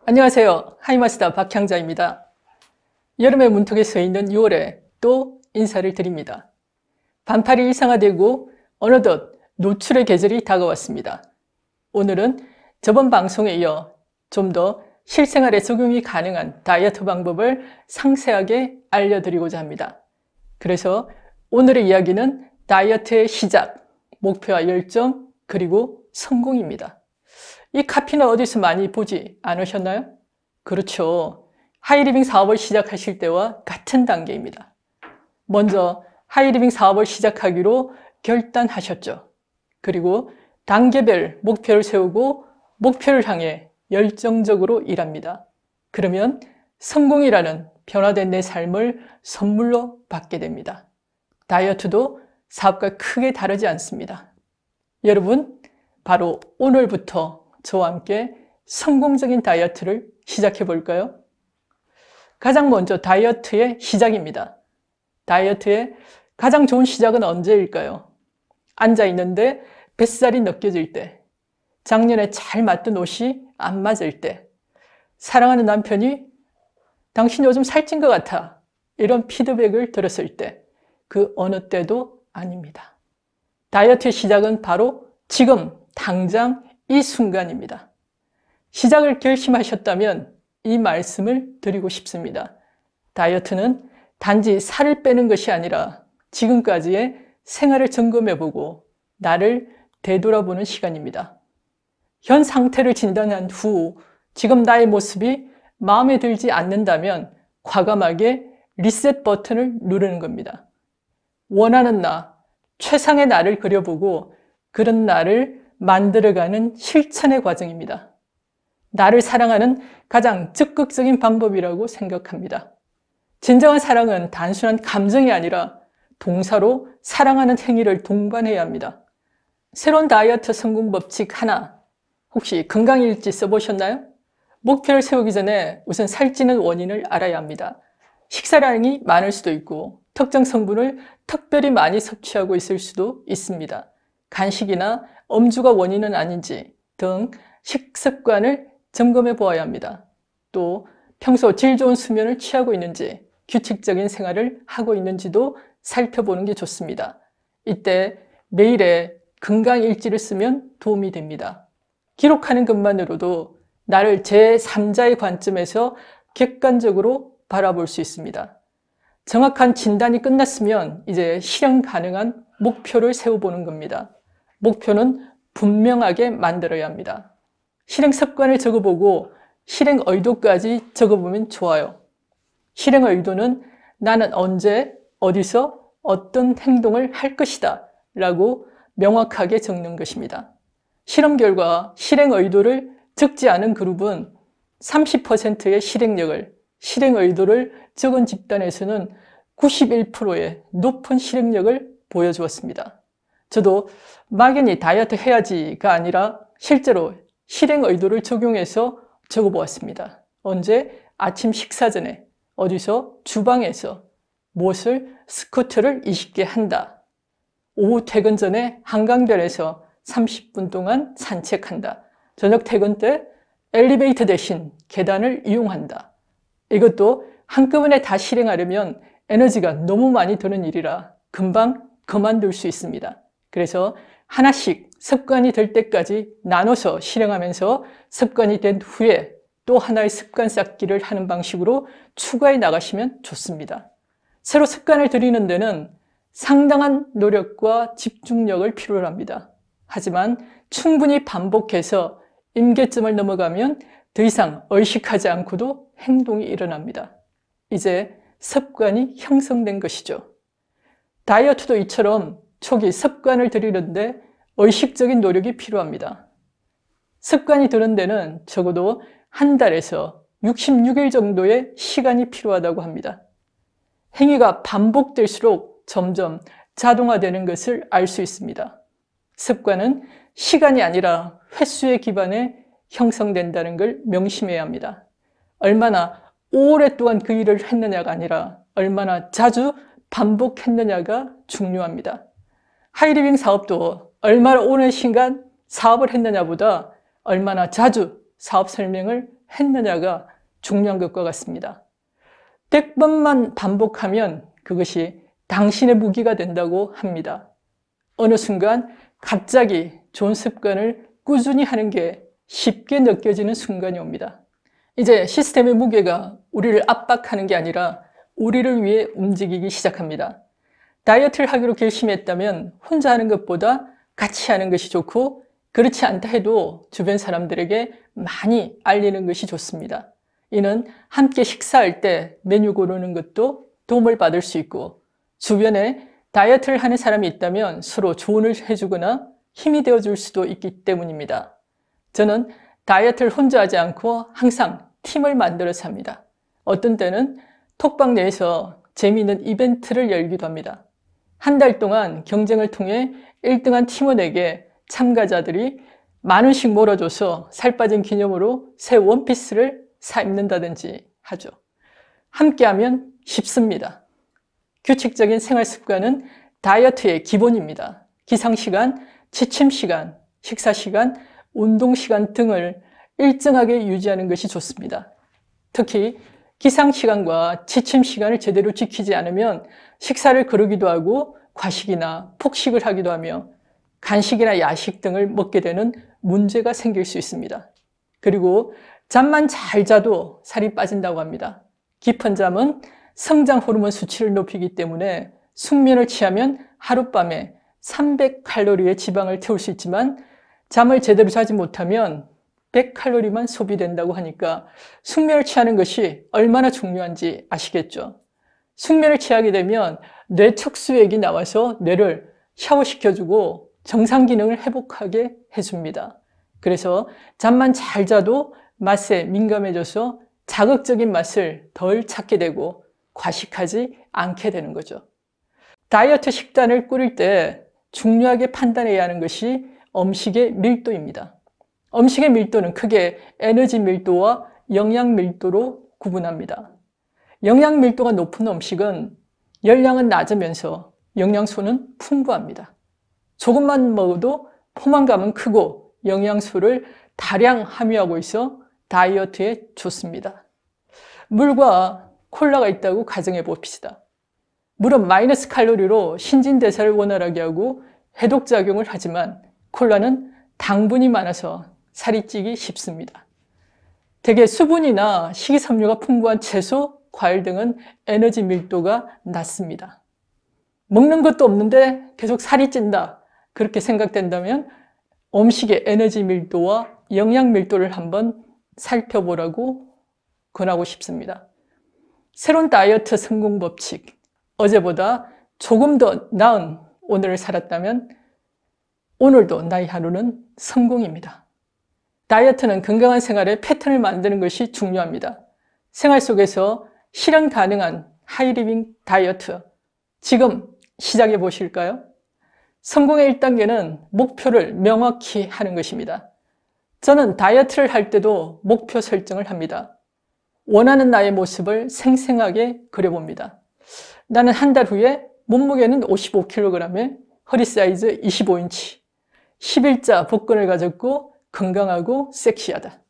안녕하세요. 하이마스터 박향자입니다. 여름의 문턱에 서 있는 6월에 또 인사를 드립니다. 반팔이 일상화되고 어느덧 노출의 계절이 다가왔습니다. 오늘은 저번 방송에 이어 좀 더 실생활에 적용이 가능한 다이어트 방법을 상세하게 알려드리고자 합니다. 그래서 오늘의 이야기는 다이어트의 시작, 목표와 열정, 그리고 성공입니다. 이 카피는 어디서 많이 보지 않으셨나요? 그렇죠. 하이리빙 사업을 시작하실 때와 같은 단계입니다. 먼저 하이리빙 사업을 시작하기로 결단하셨죠. 그리고 단계별 목표를 세우고 목표를 향해 열정적으로 일합니다. 그러면 성공이라는 변화된 내 삶을 선물로 받게 됩니다. 다이어트도 사업과 크게 다르지 않습니다. 여러분, 바로 오늘부터 저와 함께 성공적인 다이어트를 시작해 볼까요? 가장 먼저 다이어트의 시작입니다. 다이어트의 가장 좋은 시작은 언제일까요? 앉아 있는데 뱃살이 느껴질 때, 작년에 잘 맞던 옷이 안 맞을 때, 사랑하는 남편이 당신 요즘 살찐 것 같아, 이런 피드백을 들었을 때, 그 어느 때도 아닙니다. 다이어트의 시작은 바로 지금 당장 이 순간입니다. 시작을 결심하셨다면 이 말씀을 드리고 싶습니다. 다이어트는 단지 살을 빼는 것이 아니라 지금까지의 생활을 점검해보고 나를 되돌아보는 시간입니다. 현 상태를 진단한 후 지금 나의 모습이 마음에 들지 않는다면 과감하게 리셋 버튼을 누르는 겁니다. 원하는 나, 최상의 나를 그려보고 그런 나를 만들어가는 실천의 과정입니다. 나를 사랑하는 가장 적극적인 방법이라고 생각합니다. 진정한 사랑은 단순한 감정이 아니라 동사로 사랑하는 행위를 동반해야 합니다. 새로운 다이어트 성공 법칙 하나, 혹시 건강일지 써보셨나요? 목표를 세우기 전에 우선 살찌는 원인을 알아야 합니다. 식사량이 많을 수도 있고 특정 성분을 특별히 많이 섭취하고 있을 수도 있습니다. 간식이나 음주가 원인은 아닌지 등 식습관을 점검해 보아야 합니다. 또 평소 질 좋은 수면을 취하고 있는지 규칙적인 생활을 하고 있는지도 살펴보는 게 좋습니다. 이때 매일의 건강일지를 쓰면 도움이 됩니다. 기록하는 것만으로도 나를 제3자의 관점에서 객관적으로 바라볼 수 있습니다. 정확한 진단이 끝났으면 이제 실현 가능한 목표를 세워보는 겁니다. 목표는 분명하게 만들어야 합니다. 실행 습관을 적어보고 실행 의도까지 적어보면 좋아요. 실행 의도는 나는 언제, 어디서, 어떤 행동을 할 것이다 라고 명확하게 적는 것입니다. 실험 결과 실행 의도를 적지 않은 그룹은 30%의 실행력을, 실행 의도를 적은 집단에서는 91%의 높은 실행력을 보여주었습니다. 저도 막연히 다이어트 해야지가 아니라 실제로 실행 의도를 적용해서 적어보았습니다. 언제? 아침 식사 전에, 어디서? 주방에서 무엇을? 스쿼트를 20개 한다. 오후 퇴근 전에 한강변에서 30분 동안 산책한다. 저녁 퇴근 때 엘리베이터 대신 계단을 이용한다. 이것도 한꺼번에 다 실행하려면 에너지가 너무 많이 드는 일이라 금방 그만둘 수 있습니다. 그래서 하나씩 습관이 될 때까지 나눠서 실행하면서 습관이 된 후에 또 하나의 습관 쌓기를 하는 방식으로 추가해 나가시면 좋습니다. 새로 습관을 들이는 데는 상당한 노력과 집중력을 필요로 합니다. 하지만 충분히 반복해서 임계점을 넘어가면 더 이상 의식하지 않고도 행동이 일어납니다. 이제 습관이 형성된 것이죠. 다이어트도 이처럼 초기 습관을 들이는데 의식적인 노력이 필요합니다. 습관이 드는 데는 적어도 한 달에서 66일 정도의 시간이 필요하다고 합니다. 행위가 반복될수록 점점 자동화되는 것을 알 수 있습니다. 습관은 시간이 아니라 횟수에 기반해 형성된다는 걸 명심해야 합니다. 얼마나 오랫동안 그 일을 했느냐가 아니라 얼마나 자주 반복했느냐가 중요합니다. 하이리빙 사업도 얼마나 오랜 시간 사업을 했느냐보다 얼마나 자주 사업 설명을 했느냐가 중요한 것과 같습니다. 100번만 반복하면 그것이 당신의 무기가 된다고 합니다. 어느 순간 갑자기 좋은 습관을 꾸준히 하는 게 쉽게 느껴지는 순간이 옵니다. 이제 시스템의 무게가 우리를 압박하는 게 아니라 우리를 위해 움직이기 시작합니다. 다이어트를 하기로 결심했다면 혼자 하는 것보다 같이 하는 것이 좋고, 그렇지 않다 해도 주변 사람들에게 많이 알리는 것이 좋습니다. 이는 함께 식사할 때 메뉴 고르는 것도 도움을 받을 수 있고, 주변에 다이어트를 하는 사람이 있다면 서로 조언을 해주거나 힘이 되어줄 수도 있기 때문입니다. 저는 다이어트를 혼자 하지 않고 항상 팀을 만들어서 합니다. 어떤 때는 톡방 내에서 재미있는 이벤트를 열기도 합니다. 한 달 동안 경쟁을 통해 1등한 팀원에게 참가자들이 만 원씩 몰아줘서 살 빠진 기념으로 새 원피스를 사 입는다든지 하죠. 함께하면 쉽습니다. 규칙적인 생활 습관은 다이어트의 기본입니다. 기상시간, 취침시간, 식사시간, 운동시간 등을 일정하게 유지하는 것이 좋습니다. 특히 기상시간과 취침시간을 제대로 지키지 않으면 식사를 거르기도 하고 과식이나 폭식을 하기도 하며 간식이나 야식 등을 먹게 되는 문제가 생길 수 있습니다. 그리고 잠만 잘 자도 살이 빠진다고 합니다. 깊은 잠은 성장 호르몬 수치를 높이기 때문에 숙면을 취하면 하룻밤에 300칼로리의 지방을 태울 수 있지만 잠을 제대로 자지 못하면 100칼로리만 소비된다고 하니까 숙면을 취하는 것이 얼마나 중요한지 아시겠죠? 숙면을 취하게 되면 뇌 척수액이 나와서 뇌를 샤워시켜주고 정상 기능을 회복하게 해줍니다. 그래서 잠만 잘 자도 맛에 민감해져서 자극적인 맛을 덜 찾게 되고 과식하지 않게 되는 거죠. 다이어트 식단을 꾸릴 때 중요하게 판단해야 하는 것이 음식의 밀도입니다. 음식의 밀도는 크게 에너지 밀도와 영양 밀도로 구분합니다. 영양 밀도가 높은 음식은 열량은 낮으면서 영양소는 풍부합니다. 조금만 먹어도 포만감은 크고 영양소를 다량 함유하고 있어 다이어트에 좋습니다. 물과 콜라가 있다고 가정해 봅시다. 물은 마이너스 칼로리로 신진대사를 원활하게 하고 해독작용을 하지만 콜라는 당분이 많아서 살이 찌기 쉽습니다. 대개 수분이나 식이섬유가 풍부한 채소, 과일 등은 에너지 밀도가 낮습니다. 먹는 것도 없는데 계속 살이 찐다, 그렇게 생각된다면 음식의 에너지 밀도와 영양 밀도를 한번 살펴보라고 권하고 싶습니다. 새로운 다이어트 성공 법칙, 어제보다 조금 더 나은 오늘을 살았다면 오늘도 나의 하루는 성공입니다. 다이어트는 건강한 생활의 패턴을 만드는 것이 중요합니다. 생활 속에서 실현 가능한 하이리빙 다이어트, 지금 시작해 보실까요? 성공의 1단계는 목표를 명확히 하는 것입니다. 저는 다이어트를 할 때도 목표 설정을 합니다. 원하는 나의 모습을 생생하게 그려봅니다. 나는 한 달 후에 몸무게는 55kg에 허리 사이즈 25인치, 10일자 복근을 가졌고 건강하고 섹시하다.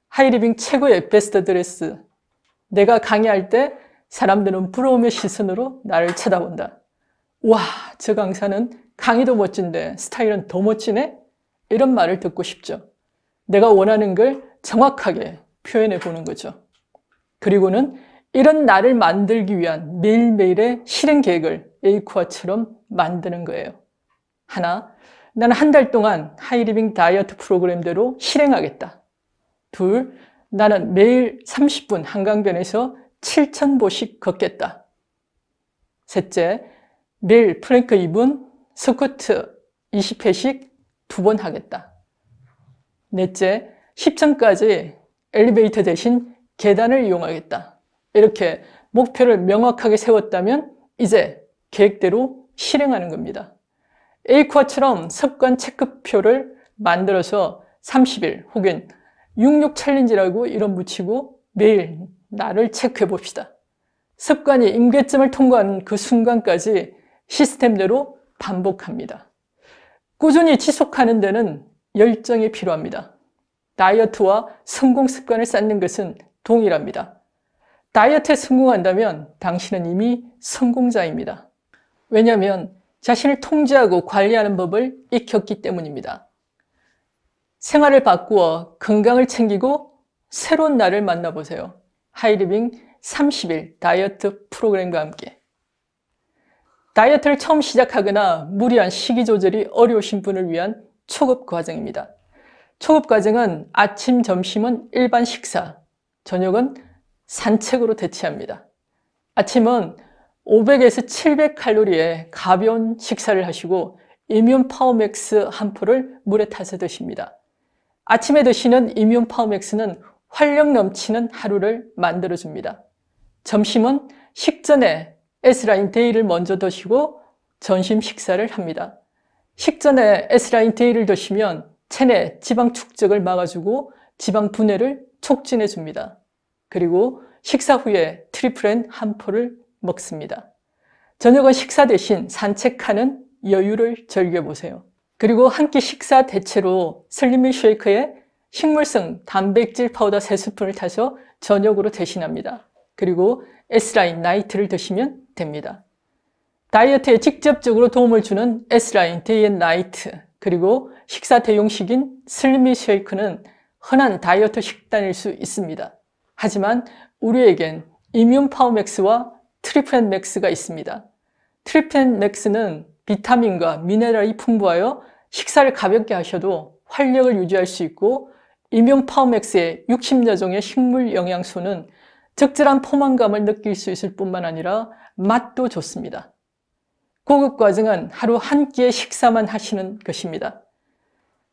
하이리빙 최고의 베스트 드레스. 내가 강의할 때 사람들은 부러움의 시선으로 나를 쳐다본다. 와, 저 강사는 강의도 멋진데 스타일은 더 멋지네? 이런 말을 듣고 싶죠. 내가 원하는 걸 정확하게 표현해 보는 거죠. 그리고는 이런 나를 만들기 위한 매일매일의 실행 계획을 에이쿠아처럼 만드는 거예요. 하나, 나는 한 달 동안 하이리빙 다이어트 프로그램대로 실행하겠다. 둘, 나는 매일 30분 한강변에서 7,000보씩 걷겠다. 셋째, 매일 플랭크 2분, 스쿼트 20회씩 2번 하겠다. 넷째, 10층까지 엘리베이터 대신 계단을 이용하겠다. 이렇게 목표를 명확하게 세웠다면 이제 계획대로 실행하는 겁니다. 에이쿠아처럼 습관 체크표를 만들어서 30일 혹은 66 챌린지라고 이름 붙이고 매일 나를 체크해 봅시다. 습관이 임계점을 통과하는 그 순간까지 시스템대로 반복합니다. 꾸준히 지속하는 데는 열정이 필요합니다. 다이어트와 성공 습관을 쌓는 것은 동일합니다. 다이어트에 성공한다면 당신은 이미 성공자입니다. 왜냐하면 자신을 통제하고 관리하는 법을 익혔기 때문입니다. 생활을 바꾸어 건강을 챙기고 새로운 나를 만나보세요. 하이리빙 30일 다이어트 프로그램과 함께. 다이어트를 처음 시작하거나 무리한 식이 조절이 어려우신 분을 위한 초급 과정입니다. 초급 과정은 아침, 점심은 일반 식사, 저녁은 산책으로 대체합니다. 아침은 500에서 700칼로리의 가벼운 식사를 하시고 이뮨 파워맥스 한 포를 물에 타서 드십니다. 아침에 드시는 이뮨 파워맥스는 활력 넘치는 하루를 만들어줍니다. 점심은 식전에 S라인 데이를 먼저 드시고 점심 식사를 합니다. 식전에 S라인 데이를 드시면 체내 지방 축적을 막아주고 지방 분해를 촉진해줍니다. 그리고 식사 후에 트리플엔 한 포를 먹습니다. 저녁은 식사 대신 산책하는 여유를 즐겨보세요. 그리고 한 끼 식사 대체로 슬림미 쉐이크에 식물성 단백질 파우더 3스푼을 타서 저녁으로 대신합니다. 그리고 S라인 나이트를 드시면 됩니다. 다이어트에 직접적으로 도움을 주는 S라인 데이 앤 나이트, 그리고 식사 대용식인 슬림미 쉐이크는 흔한 다이어트 식단일 수 있습니다. 하지만 우리에겐 이뮨 파워맥스와 트리플엔 맥스가 있습니다. 트리플엔 맥스는 비타민과 미네랄이 풍부하여 식사를 가볍게 하셔도 활력을 유지할 수 있고, 이뮨 파워맥스의 60여 종의 식물 영양소는 적절한 포만감을 느낄 수 있을 뿐만 아니라 맛도 좋습니다. 고급 과정은 하루 한 끼의 식사만 하시는 것입니다.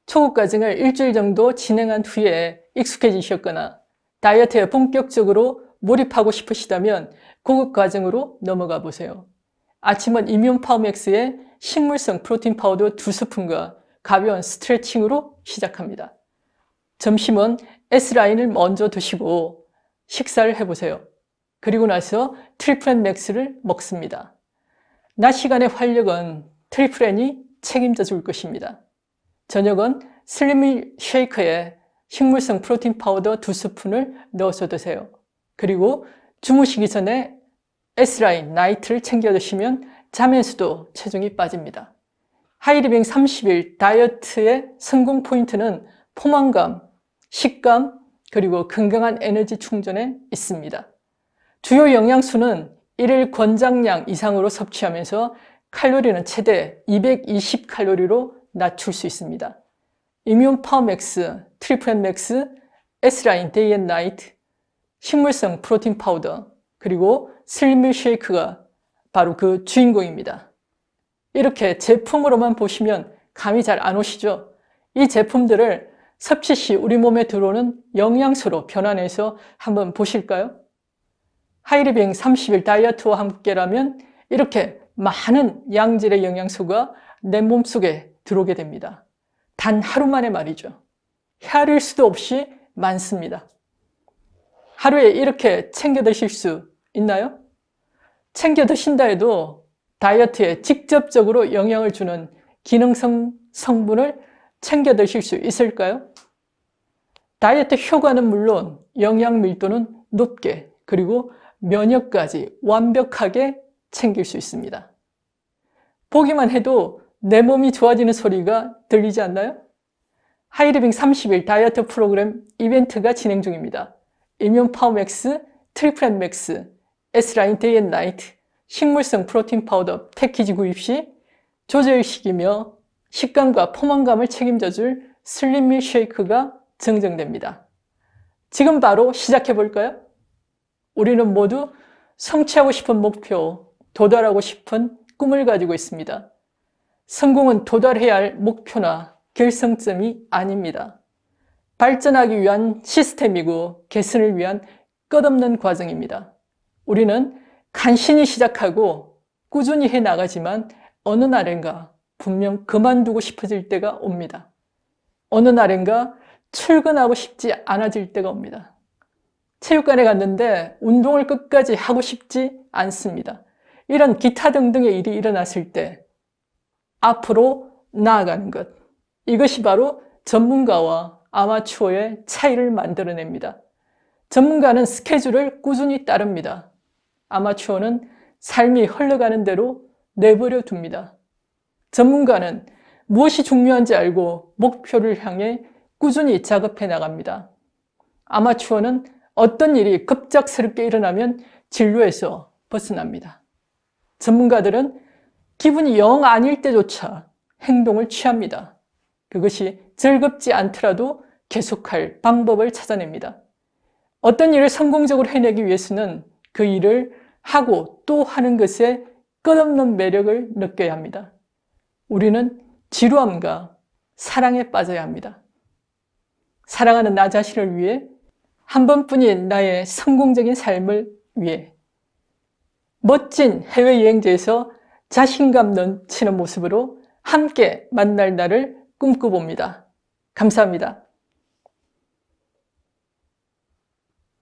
초급 과정을 일주일 정도 진행한 후에 익숙해지셨거나 다이어트에 본격적으로 몰입하고 싶으시다면 고급 과정으로 넘어가 보세요. 아침은 이뮨 파워맥스의 식물성 프로틴 파우더 2스푼과 가벼운 스트레칭으로 시작합니다. 점심은 S라인을 먼저 드시고 식사를 해보세요. 그리고 나서 트리플엔 맥스를 먹습니다. 낮 시간의 활력은 트리플엔이 책임져 줄 것입니다. 저녁은 슬림미 쉐이크에 식물성 프로틴 파우더 2스푼을 넣어서 드세요. 그리고 주무시기 전에 S라인 나이트를 챙겨 드시면 잠에서도 체중이 빠집니다. 하이리빙 30일 다이어트의 성공 포인트는 포만감, 식감, 그리고 건강한 에너지 충전에 있습니다. 주요 영양소는 1일 권장량 이상으로 섭취하면서 칼로리는 최대 220칼로리로 낮출 수 있습니다. 이뮨 파워맥스, 트리플엔 맥스, S라인 데이 앤 나이트, 식물성 프로틴 파우더, 그리고 슬림미 쉐이크가 바로 그 주인공입니다. 이렇게 제품으로만 보시면 감이 잘 안 오시죠? 이 제품들을 섭취 시 우리 몸에 들어오는 영양소로 변환해서 한번 보실까요? 하이리빙 30일 다이어트와 함께라면 이렇게 많은 양질의 영양소가 내 몸속에 들어오게 됩니다. 단 하루 만에 말이죠. 헤아릴 수도 없이 많습니다. 하루에 이렇게 챙겨 드실 수 있나요? 챙겨 드신다 해도 다이어트에 직접적으로 영향을 주는 기능성 성분을 챙겨 드실 수 있을까요? 다이어트 효과는 물론 영양 밀도는 높게, 그리고 면역까지 완벽하게 챙길 수 있습니다. 보기만 해도 내 몸이 좋아지는 소리가 들리지 않나요? 하이리빙 30일 다이어트 프로그램 이벤트가 진행 중입니다. 이뮨 파워맥스, 트리플엔 맥스, S라인 데이 앤 나이트, 식물성 프로틴 파우더 패키지 구입 시 조절식이며 식감과 포만감을 책임져줄 슬림미 쉐이크가 증정됩니다. 지금 바로 시작해 볼까요? 우리는 모두 성취하고 싶은 목표, 도달하고 싶은 꿈을 가지고 있습니다. 성공은 도달해야 할 목표나 결성점이 아닙니다. 발전하기 위한 시스템이고 개선을 위한 끝없는 과정입니다. 우리는 간신히 시작하고 꾸준히 해나가지만 어느 날인가 분명 그만두고 싶어질 때가 옵니다. 어느 날인가 출근하고 싶지 않아질 때가 옵니다. 체육관에 갔는데 운동을 끝까지 하고 싶지 않습니다. 이런 기타 등등의 일이 일어났을 때 앞으로 나아가는 것, 이것이 바로 전문가와 아마추어의 차이를 만들어냅니다. 전문가는 스케줄을 꾸준히 따릅니다. 아마추어는 삶이 흘러가는 대로 내버려 둡니다. 전문가는 무엇이 중요한지 알고 목표를 향해 꾸준히 작업해 나갑니다. 아마추어는 어떤 일이 급작스럽게 일어나면 진로에서 벗어납니다. 전문가들은 기분이 영 아닐 때조차 행동을 취합니다. 그것이 즐겁지 않더라도 계속할 방법을 찾아냅니다. 어떤 일을 성공적으로 해내기 위해서는 그 일을 하고 또 하는 것에 끝없는 매력을 느껴야 합니다. 우리는 지루함과 사랑에 빠져야 합니다. 사랑하는 나 자신을 위해, 한 번뿐인 나의 성공적인 삶을 위해 멋진 해외여행지에서 자신감 넘치는 모습으로 함께 만날 날을 꿈꿔봅니다. 감사합니다.